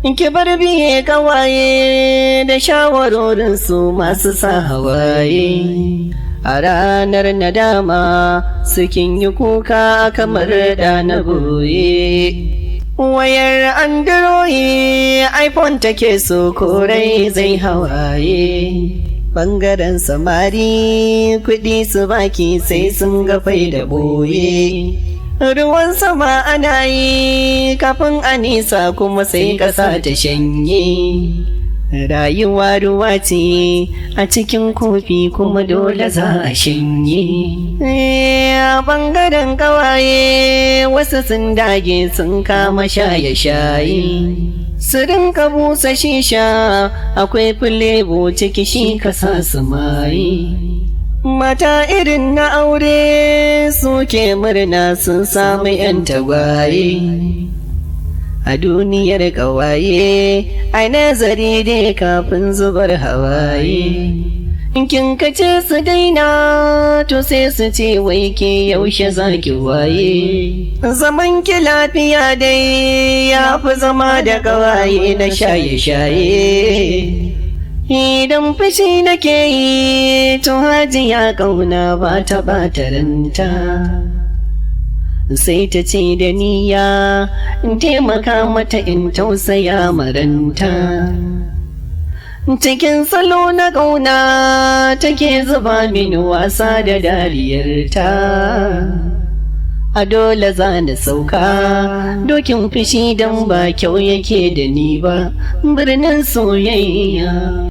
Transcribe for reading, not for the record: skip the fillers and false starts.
ki bar biye kawaye da shawarorinsu masu sa hawaye. A ranar nadama sukin yi kuka kamar da na goye. Wayar Android iPhone take so korai zai hawaye. Bangaren samari kuɗi su baki sai sun ga fai da boye. Ruwan sama ana yi kafin a nisa kuma sai ƙasa ta shanye. Rayuwa ruwa ce a cikin kofi kuma dole za a shanye. A bangaren kawaye wasu sun dage sun kama shaye-shaye. Su rinka busa shisha akwai filebo ciki shi kasa su maye. Mata irin na aure suke murna sun samu 'yan tagwaye. A duniyar ƙawaye ai nazari dai kafin zubar hawaye. Kin kace su daina to sai su ce wai ke yaushe zaki waye. Zaman ki lafiya dai ya fi zama da ƙawaye na shaye-shaye. Idan fushi nake yi to hajiya ƙauna ba ta ɓataranta. Sai ta ce da niyya in taimaka mata in tausaya maranta. Cikin salo na ƙauna take zuba mini wasa da dariyarta. A dole za na sauka dokin fushi don ba kyau yake da ni ba birnin soyayya.